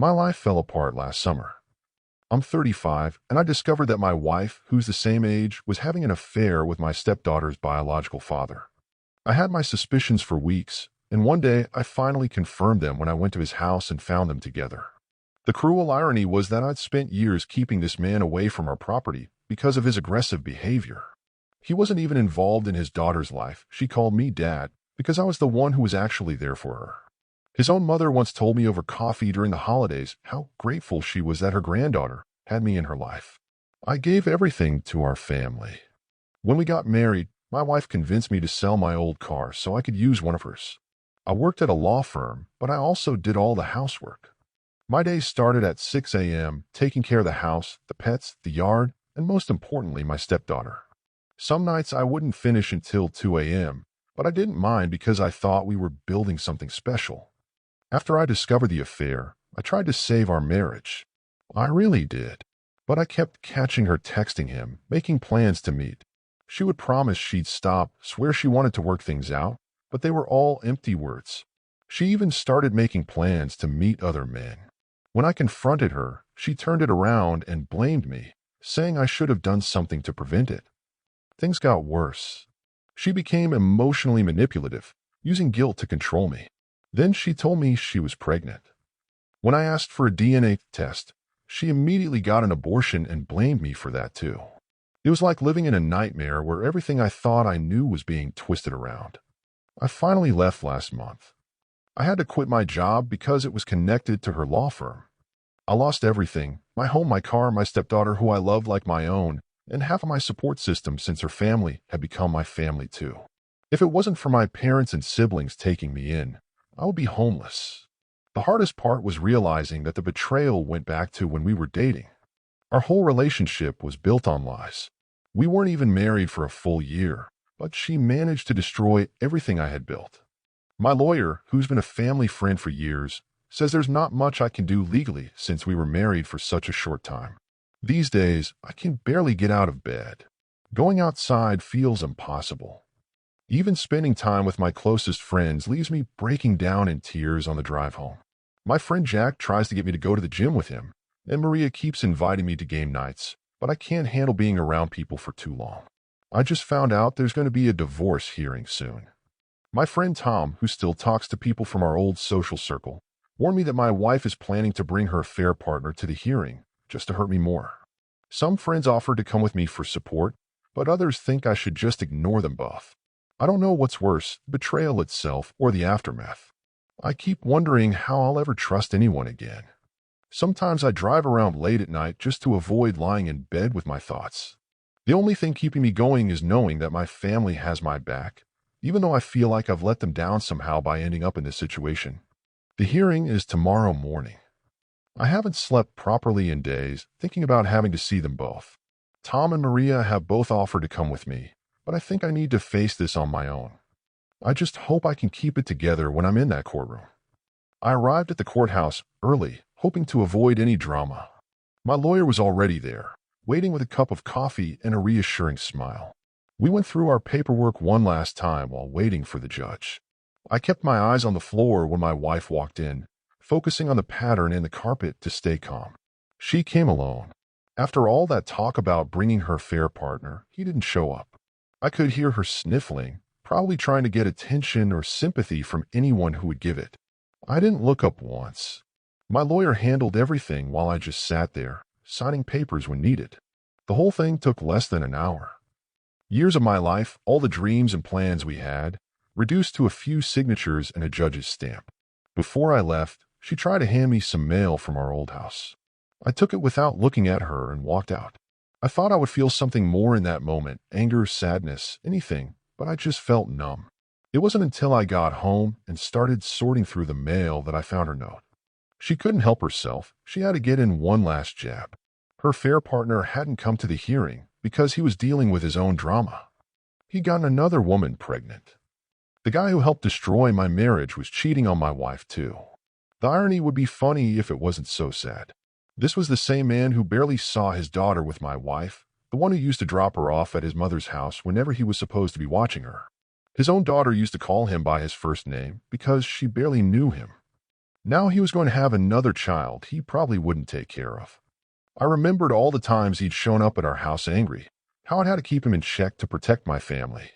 My life fell apart last summer. I'm 35, and I discovered that my wife, who's the same age, was having an affair with my stepdaughter's biological father. I had my suspicions for weeks, and one day I finally confirmed them when I went to his house and found them together. The cruel irony was that I'd spent years keeping this man away from our property because of his aggressive behavior. He wasn't even involved in his daughter's life. She called me dad because I was the one who was actually there for her. His own mother once told me over coffee during the holidays how grateful she was that her granddaughter had me in her life. I gave everything to our family. When we got married, my wife convinced me to sell my old car so I could use one of hers. I worked at a law firm, but I also did all the housework. My days started at 6 a.m., taking care of the house, the pets, the yard, and most importantly, my stepdaughter. Some nights I wouldn't finish until 2 a.m., but I didn't mind because I thought we were building something special. After I discovered the affair, I tried to save our marriage. I really did. But I kept catching her texting him, making plans to meet. She would promise she'd stop, swear she wanted to work things out, but they were all empty words. She even started making plans to meet other men. When I confronted her, she turned it around and blamed me, saying I should have done something to prevent it. Things got worse. She became emotionally manipulative, using guilt to control me. Then she told me she was pregnant. When I asked for a DNA test, she immediately got an abortion and blamed me for that too. It was like living in a nightmare where everything I thought I knew was being twisted around. I finally left last month. I had to quit my job because it was connected to her law firm. I lost everything: my home, my car, my stepdaughter who I loved like my own, and half of my support system since her family had become my family too. If it wasn't for my parents and siblings taking me in, I would be homeless. The hardest part was realizing that the betrayal went back to when we were dating. Our whole relationship was built on lies. We weren't even married for a full year, but she managed to destroy everything I had built. My lawyer, who's been a family friend for years, says there's not much I can do legally since we were married for such a short time. These days, I can barely get out of bed. Going outside feels impossible. Even spending time with my closest friends leaves me breaking down in tears on the drive home. My friend Jack tries to get me to go to the gym with him, and Maria keeps inviting me to game nights, but I can't handle being around people for too long. I just found out there's going to be a divorce hearing soon. My friend Tom, who still talks to people from our old social circle, warned me that my wife is planning to bring her affair partner to the hearing, just to hurt me more. Some friends offered to come with me for support, but others think I should just ignore them both. I don't know what's worse, betrayal itself or the aftermath. I keep wondering how I'll ever trust anyone again. Sometimes I drive around late at night just to avoid lying in bed with my thoughts. The only thing keeping me going is knowing that my family has my back, even though I feel like I've let them down somehow by ending up in this situation. The hearing is tomorrow morning. I haven't slept properly in days, thinking about having to see them both. Tom and Maria have both offered to come with me, but I think I need to face this on my own. I just hope I can keep it together when I'm in that courtroom. I arrived at the courthouse early, hoping to avoid any drama. My lawyer was already there, waiting with a cup of coffee and a reassuring smile. We went through our paperwork one last time while waiting for the judge. I kept my eyes on the floor when my wife walked in, focusing on the pattern in the carpet to stay calm. She came alone. After all that talk about bringing her affair partner, he didn't show up. I could hear her sniffling, probably trying to get attention or sympathy from anyone who would give it. I didn't look up once. My lawyer handled everything while I just sat there, signing papers when needed. The whole thing took less than an hour. Years of my life, all the dreams and plans we had, reduced to a few signatures and a judge's stamp. Before I left, she tried to hand me some mail from our old house. I took it without looking at her and walked out. I thought I would feel something more in that moment, anger, sadness, anything, but I just felt numb. It wasn't until I got home and started sorting through the mail that I found her note. She couldn't help herself. She had to get in one last jab. Her affair partner hadn't come to the hearing because he was dealing with his own drama. He'd gotten another woman pregnant. The guy who helped destroy my marriage was cheating on my wife too. The irony would be funny if it wasn't so sad. This was the same man who barely saw his daughter with my wife, the one who used to drop her off at his mother's house whenever he was supposed to be watching her. His own daughter used to call him by his first name because she barely knew him. Now he was going to have another child he probably wouldn't take care of. I remembered all the times he'd shown up at our house angry, how I'd had to keep him in check to protect my family.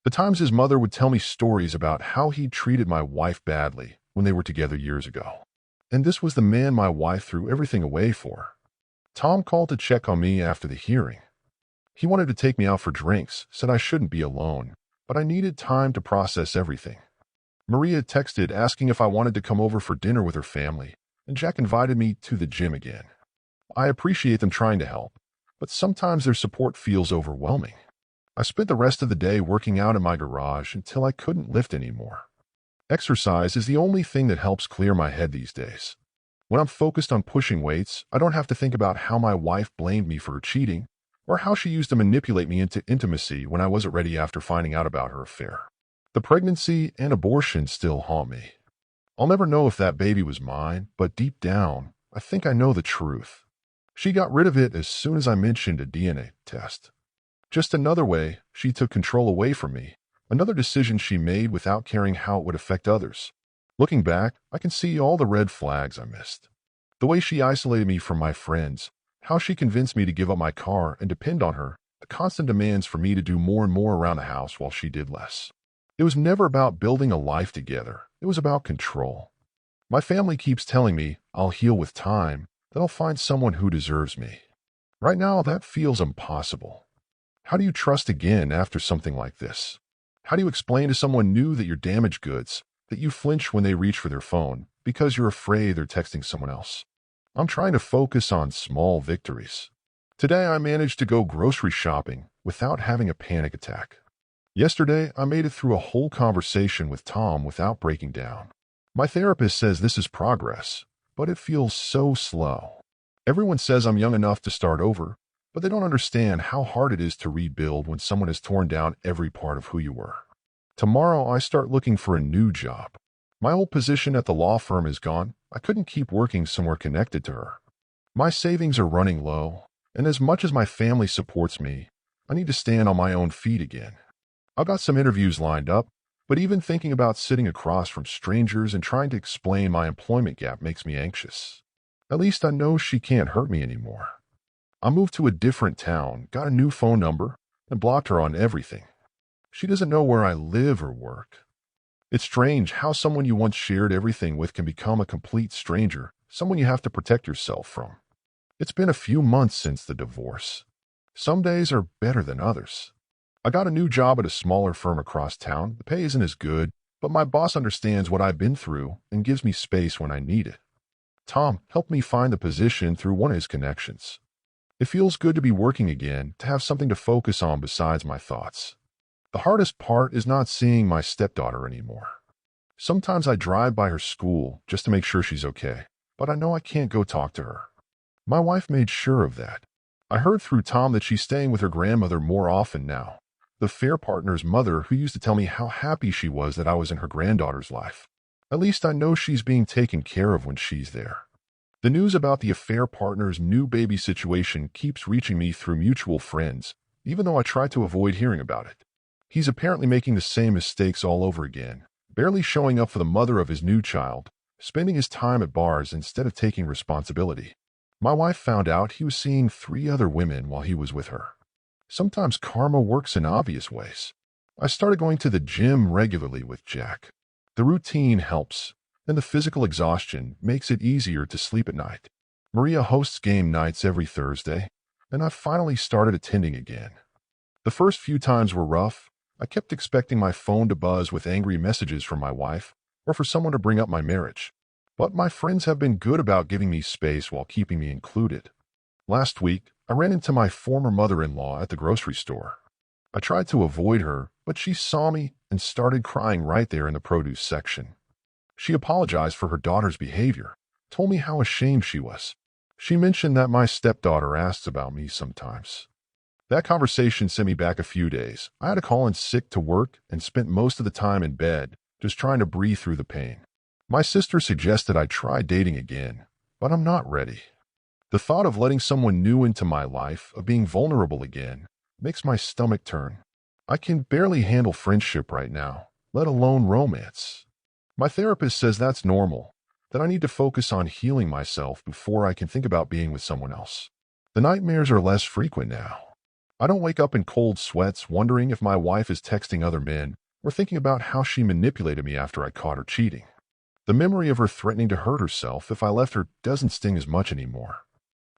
The times his mother would tell me stories about how he'd treated my wife badly when they were together years ago. And this was the man my wife threw everything away for. Tom called to check on me after the hearing. He wanted to take me out for drinks, said I shouldn't be alone, but I needed time to process everything. Maria texted asking if I wanted to come over for dinner with her family, and Jack invited me to the gym again. I appreciate them trying to help, but sometimes their support feels overwhelming. I spent the rest of the day working out in my garage until I couldn't lift anymore. Exercise is the only thing that helps clear my head these days. When I'm focused on pushing weights, I don't have to think about how my wife blamed me for cheating or how she used to manipulate me into intimacy when I wasn't ready after finding out about her affair. The pregnancy and abortion still haunt me. I'll never know if that baby was mine, but deep down, I think I know the truth. She got rid of it as soon as I mentioned a DNA test. Just another way she took control away from me, another decision she made without caring how it would affect others. Looking back, I can see all the red flags I missed. The way she isolated me from my friends, how she convinced me to give up my car and depend on her, the constant demands for me to do more and more around the house while she did less. It was never about building a life together. It was about control. My family keeps telling me I'll heal with time, that I'll find someone who deserves me. Right now, that feels impossible. How do you trust again after something like this? How do you explain to someone new that you're damaged goods, that you flinch when they reach for their phone because you're afraid they're texting someone else? I'm trying to focus on small victories. Today, I managed to go grocery shopping without having a panic attack. Yesterday, I made it through a whole conversation with Tom without breaking down. My therapist says this is progress, but it feels so slow. Everyone says I'm young enough to start over, but they don't understand how hard it is to rebuild when someone has torn down every part of who you were. Tomorrow, I start looking for a new job. My old position at the law firm is gone. I couldn't keep working somewhere connected to her. My savings are running low, and as much as my family supports me, I need to stand on my own feet again. I've got some interviews lined up, but even thinking about sitting across from strangers and trying to explain my employment gap makes me anxious. At least I know she can't hurt me anymore. I moved to a different town, got a new phone number, and blocked her on everything. She doesn't know where I live or work. It's strange how someone you once shared everything with can become a complete stranger, someone you have to protect yourself from. It's been a few months since the divorce. Some days are better than others. I got a new job at a smaller firm across town. The pay isn't as good, but my boss understands what I've been through and gives me space when I need it. Tom helped me find the position through one of his connections. It feels good to be working again, to have something to focus on besides my thoughts. The hardest part is not seeing my stepdaughter anymore. Sometimes I drive by her school just to make sure she's okay, but I know I can't go talk to her. My wife made sure of that. I heard through Tom that she's staying with her grandmother more often now, the affair partner's mother who used to tell me how happy she was that I was in her granddaughter's life. At least I know she's being taken care of when she's there. The news about the affair partner's new baby situation keeps reaching me through mutual friends, even though I try to avoid hearing about it. He's apparently making the same mistakes all over again, barely showing up for the mother of his new child, spending his time at bars instead of taking responsibility. My wife found out he was seeing 3 other women while he was with her. Sometimes karma works in obvious ways. I started going to the gym regularly with Jack. The routine helps, and the physical exhaustion makes it easier to sleep at night. Maria hosts game nights every Thursday, and I've finally started attending again. The first few times were rough. I kept expecting my phone to buzz with angry messages from my wife or for someone to bring up my marriage. But my friends have been good about giving me space while keeping me included. Last week, I ran into my former mother-in-law at the grocery store. I tried to avoid her, but she saw me and started crying right there in the produce section. She apologized for her daughter's behavior, told me how ashamed she was. She mentioned that my stepdaughter asks about me sometimes. That conversation sent me back a few days. I had to call in sick to work and spent most of the time in bed, just trying to breathe through the pain. My sister suggested I try dating again, but I'm not ready. The thought of letting someone new into my life, of being vulnerable again, makes my stomach turn. I can barely handle friendship right now, let alone romance. My therapist says that's normal, that I need to focus on healing myself before I can think about being with someone else. The nightmares are less frequent now. I don't wake up in cold sweats wondering if my wife is texting other men or thinking about how she manipulated me after I caught her cheating. The memory of her threatening to hurt herself if I left her doesn't sting as much anymore.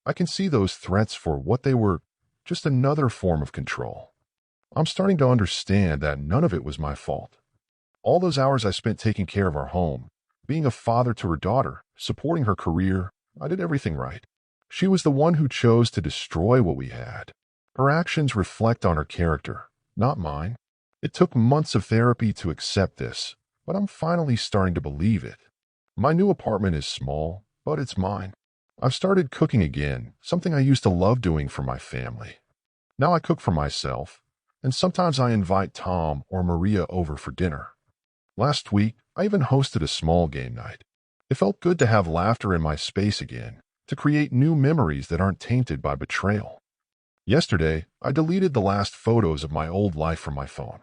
I can see those threats for what they were, just another form of control. I'm starting to understand that none of it was my fault. All those hours I spent taking care of our home, being a father to her daughter, supporting her career, I did everything right. She was the one who chose to destroy what we had. Her actions reflect on her character, not mine. It took months of therapy to accept this, but I'm finally starting to believe it. My new apartment is small, but it's mine. I've started cooking again, something I used to love doing for my family. Now I cook for myself, and sometimes I invite Tom or Maria over for dinner. Last week, I even hosted a small game night. It felt good to have laughter in my space again, to create new memories that aren't tainted by betrayal. Yesterday, I deleted the last photos of my old life from my phone.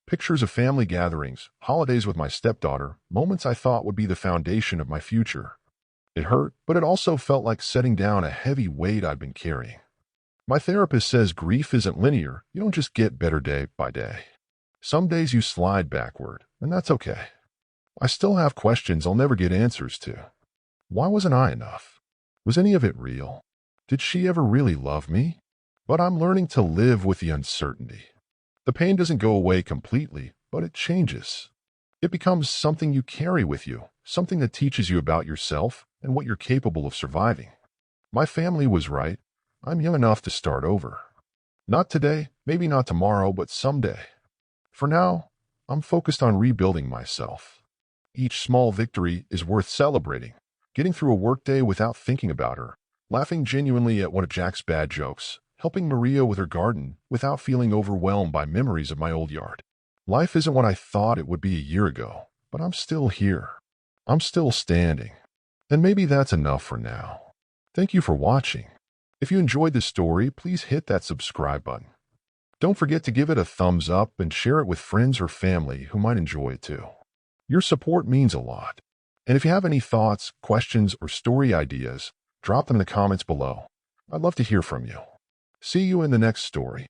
Pictures of family gatherings, holidays with my stepdaughter, moments I thought would be the foundation of my future. It hurt, but it also felt like setting down a heavy weight I'd been carrying. My therapist says grief isn't linear. You don't just get better day by day. Some days you slide backward, and that's okay. I still have questions I'll never get answers to. Why wasn't I enough? Was any of it real? Did she ever really love me? But I'm learning to live with the uncertainty. The pain doesn't go away completely, but it changes. It becomes something you carry with you, something that teaches you about yourself and what you're capable of surviving. My family was right. I'm young enough to start over. Not today, maybe not tomorrow, but someday. For now, I'm focused on rebuilding myself. Each small victory is worth celebrating. Getting through a workday without thinking about her, laughing genuinely at one of Jack's bad jokes, helping Maria with her garden without feeling overwhelmed by memories of my old yard. Life isn't what I thought it would be a year ago, but I'm still here. I'm still standing. And maybe that's enough for now. Thank you for watching. If you enjoyed this story, please hit that subscribe button. Don't forget to give it a thumbs up and share it with friends or family who might enjoy it too. Your support means a lot. And if you have any thoughts, questions, or story ideas, drop them in the comments below. I'd love to hear from you. See you in the next story.